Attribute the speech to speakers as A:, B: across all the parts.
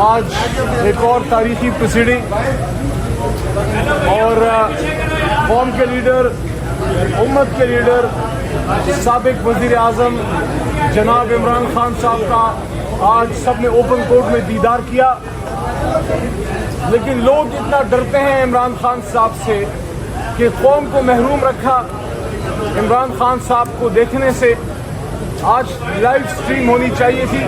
A: आज एक और तारीखी प्रोसीडिंग और कौम के लीडर, उम्मत के लीडर, साबिक वज़ीर आज़म जनाब इमरान खान साहब का आज सब ने ओपन कोर्ट में दीदार किया। लेकिन लोग इतना डरते हैं इमरान खान साहब से कि कौम को महरूम रखा इमरान खान साहब को देखने से। आज लाइव स्ट्रीम होनी चाहिए थी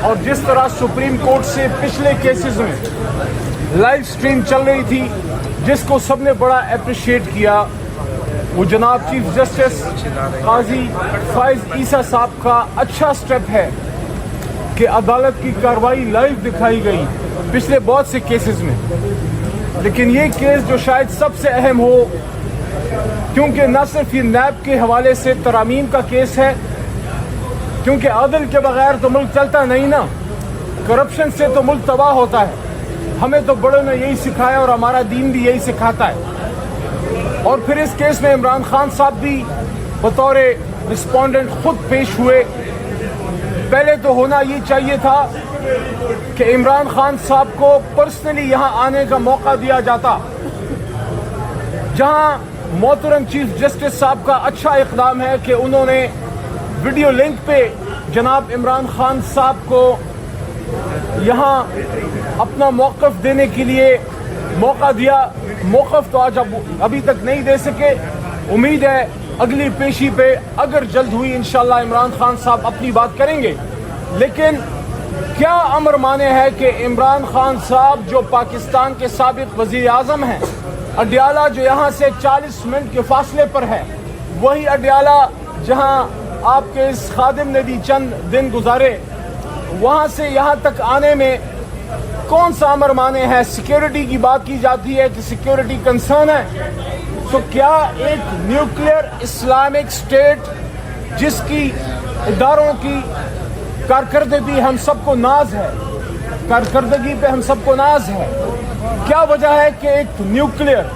A: और जिस तरह सुप्रीम कोर्ट से पिछले केसेस में लाइव स्ट्रीम चल रही थी, जिसको सबने बड़ा अप्रिशिएट किया, वो जनाब चीफ जस्टिस काजी फाइज ईसा साहब का अच्छा स्टेप है कि अदालत की कार्रवाई लाइव दिखाई गई पिछले बहुत से केसेस में। लेकिन ये केस जो शायद सबसे अहम हो, क्योंकि न सिर्फ ये नैब के हवाले से तरामीम का केस है, क्योंकि अदल के बगैर तो मुल्क चलता नहीं ना, करप्शन से तो मुल्क तबाह होता है। हमें तो बड़ों ने यही सिखाया और हमारा दीन भी यही सिखाता है। और फिर इस केस में इमरान खान साहब भी बतौर रिस्पोंडेंट खुद पेश हुए। पहले तो होना ये चाहिए था कि इमरान खान साहब को पर्सनली यहाँ आने का मौका दिया जाता, जहाँ मोहतरम चीफ जस्टिस साहब का अच्छा इक़दाम है कि उन्होंने वीडियो लिंक पे जनाब इमरान खान साहब को यहाँ अपना मौक़िफ़ देने के लिए मौका दिया। मौक़िफ़ तो आज अभी तक नहीं दे सके। उम्मीद है अगली पेशी पे अगर जल्द हुई इंशाल्लाह इमरान खान साहब अपनी बात करेंगे। लेकिन क्या अमर माने है कि इमरान खान साहब जो पाकिस्तान के साबिक़ वज़ीर आज़म हैं, अडियाला जो यहाँ से 40 मिनट के फासले पर है, वही अडियाला जहाँ आपके इस खादिम ने भी चंद दिन गुजारे, वहाँ से यहाँ तक आने में कौन सा अमर माने है? सिक्योरिटी की बात की जाती है कि सिक्योरिटी कंसर्न है, तो क्या एक न्यूक्लियर इस्लामिक स्टेट जिसकी इदारों की कारकर्दगी हम सबको नाज है, कारकर्दगी पे हम सबको नाज है, क्या वजह है कि एक न्यूक्लियर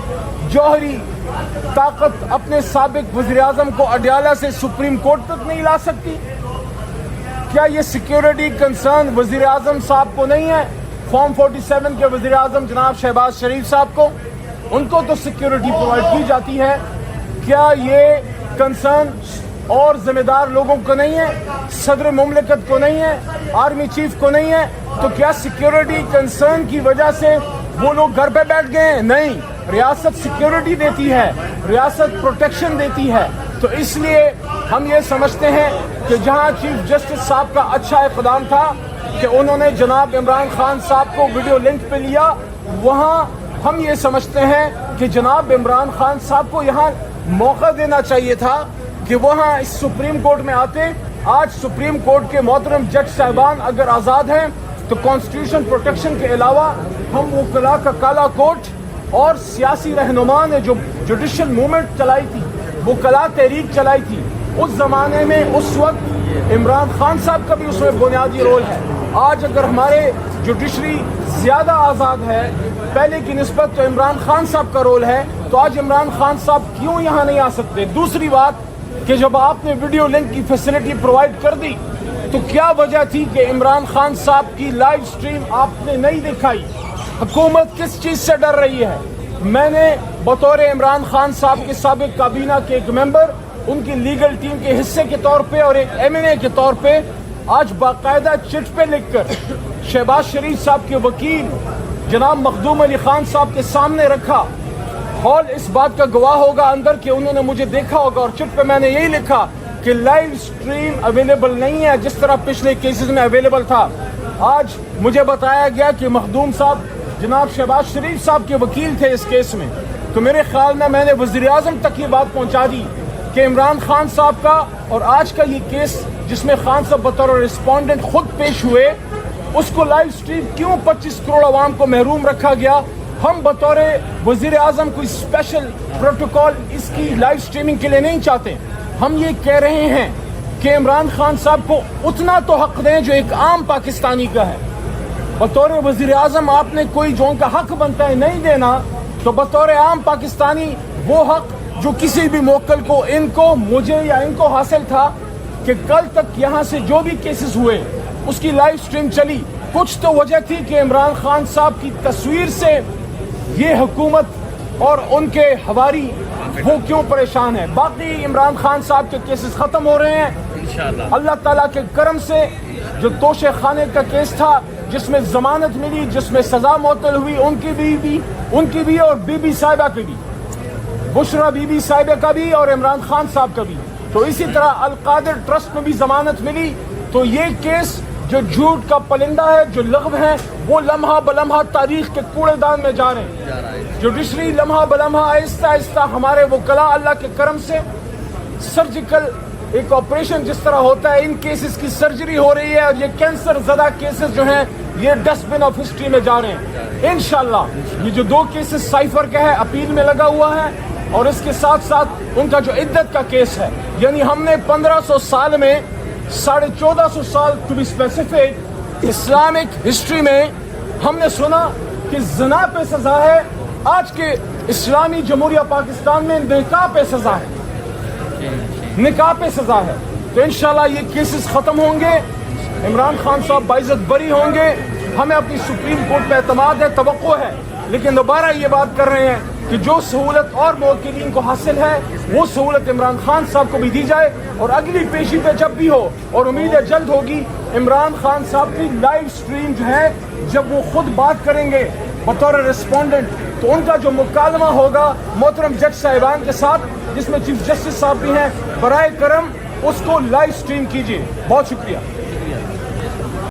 A: जौहरी ताकत अपने साबिक वज़ीर आज़म को अडियाला से सुप्रीम कोर्ट तक नहीं ला सकती? क्या ये सिक्योरिटी कंसर्न वज़ीर आज़म साहब को नहीं है? फॉर्म 47 के वज़ीर आज़म जनाब शहबाज शरीफ साहब को, उनको तो सिक्योरिटी प्रोवाइड की जाती है। क्या ये कंसर्न और जिम्मेदार लोगों को नहीं है? सदर मुमलिकत को नहीं है? आर्मी चीफ को नहीं है? तो क्या सिक्योरिटी कंसर्न की वजह से वो लोग घर पे बैठ गए? नहीं, रियासत सिक्योरिटी देती है, रियासत प्रोटेक्शन देती है। तो इसलिए हम ये समझते हैं कि जहां चीफ जस्टिस साहब का अच्छा इक़दाम था कि उन्होंने जनाब इमरान खान साहब को वीडियो लिंक पे लिया, वहां हम ये समझते हैं कि जनाब इमरान खान साहब को यहाँ मौका देना चाहिए था कि वहाँ इस सुप्रीम कोर्ट में आते। आज सुप्रीम कोर्ट के मोहतरम जज साहिबान अगर आज़ाद हैं तो कॉन्स्टिट्यूशन प्रोटेक्शन के अलावा हम वकला का काला कोर्ट और सियासी रहनुमा ने जो जुडिशल मूवमेंट चलाई थी, वो कला तहरीक चलाई थी, उस ज़माने में उस वक्त इमरान खान साहब का भी उसमें बुनियादी रोल है। आज अगर हमारे जुडिशरी ज़्यादा आज़ाद है पहले की निस्बत, तो इमरान खान साहब का रोल है। तो आज इमरान खान साहब क्यों यहाँ नहीं आ सकते? दूसरी बात कि जब आपने वीडियो लिंक की फैसिलिटी प्रोवाइड कर दी, तो क्या वजह थी कि इमरान खान साहब की लाइव स्ट्रीम आपने नहीं दिखाई? हुकूमत किस चीज़ से डर रही है? मैंने बतौर इमरान खान साहब के साबिक काबीना के एक मेंबर, उनकी लीगल टीम के हिस्से के तौर पे और एक MNA के तौर पे आज बाकायदा चिट पे लिखकर शहबाज शरीफ साहब के वकील जनाब मखदूम अली खान साहब के सामने रखा। हॉल इस बात का गवाह होगा अंदर कि उन्होंने मुझे देखा होगा, और चिट पे मैंने यही लिखा कि लाइव स्ट्रीम अवेलेबल नहीं है जिस तरह पिछले केसेस में अवेलेबल था। आज मुझे बताया गया कि मखदूम साहब जनाब शहबाज शरीफ साहब के वकील थे इस केस में। तो मेरे ख्याल में मैंने वज़ीर आज़म तक ये बात पहुंचा दी कि इमरान खान साहब का और आज का ये केस जिसमें खान साहब बतौर रिस्पोंडेंट खुद पेश हुए, उसको लाइव स्ट्रीम क्यों 25 करोड़ आवाम को महरूम रखा गया? हम बतौर वज़ीर आज़म कोई स्पेशल प्रोटोकॉल इसकी लाइव स्ट्रीमिंग के लिए नहीं चाहते। हम ये कह रहे हैं कि इमरान खान साहब को उतना तो हक दें जो एक आम पाकिस्तानी का है। बतौर वज़ीर आज़म आपने कोई जो उनका हक बनता है नहीं देना, तो बतौर आम पाकिस्तानी वो हक जो किसी भी मोक्कल को, इनको, मुझे या इनको हासिल था कि कल तक यहाँ से जो भी केसेस हुए उसकी लाइव स्ट्रीम चली, کچھ تو وجہ تھی کہ عمران خان صاحب کی تصویر سے یہ حکومت اور ان کے ہواری وہ کیوں پریشان ہے. باقی عمران خان صاحب کے کیسز ختم ہو رہے ہیں انشاءاللہ اللہ تعالیٰ کے کرم سے. جو توشے خانے کا کیس تھا جس میں ضمانت ملی, جس میں سزا معطل ہوئی, ان کی بھی اور بی بی صاحبہ کی بھی, بشرا بی بی صاحبہ کا بھی اور عمران خان صاحب کا بھی. تو اسی طرح القادر ٹرسٹ میں بھی ضمانت ملی. تو یہ کیس جو جھوٹ کا پلندہ ہے, جو لغو ہیں, وہ لمحہ بلمحہ تاریخ کے کوڑے دان میں جا رہے ہیں. جوڈیشری لمحہ بلمحہ آہستہ آہستہ ہمارے وکلاء اللہ کے کرم سے سرجیکل ایک آپریشن جس طرح ہوتا ہے ان کیسز کی سرجری ہو رہی ہے, اور یہ کینسر زدہ کیسز جو ہیں یہ ڈسٹ بن آف ہسٹری میں جا رہے ہیں انشاءاللہ. یہ جو 2 کیسز سائفر کا ہے اپیل میں لگا ہوا ہے, اور اس کے ساتھ ساتھ ان کا جو عدت کا کیس ہے, یعنی ہم نے 1500 سال میں 1450 سال to be specific Islamic history میں ہم نے سنا کہ زنا پہ سزا ہے. آج کے اسلامی جمہوریہ پاکستان میں نکاح پہ سزا ہے, نکاح پہ سزا ہے. تو انشاءاللہ یہ کیسز ختم ہوں گے, عمران خان صاحب باعزت بری ہوں گے. ہمیں اپنی سپریم کورٹ پہ اعتماد ہے, توقع ہے, لیکن دوبارہ یہ بات کر رہے ہیں کہ جو سہولت اور موکلین کو حاصل ہے وہ سہولت عمران خان صاحب کو بھی دی جائے. اور اگلی پیشی پہ جب بھی ہو, اور امید ہے جلد ہوگی, عمران خان صاحب کی لائیو سٹریم جو ہے جب وہ خود بات کریں گے بطور ریسپونڈنٹ, تو ان کا جو مکالمہ ہوگا محترم جج صاحبان کے ساتھ جس میں چیف جسٹس صاحب بھی ہیں, برائے کرم اس کو لائیو سٹریم کیجیے. بہت شکریہ.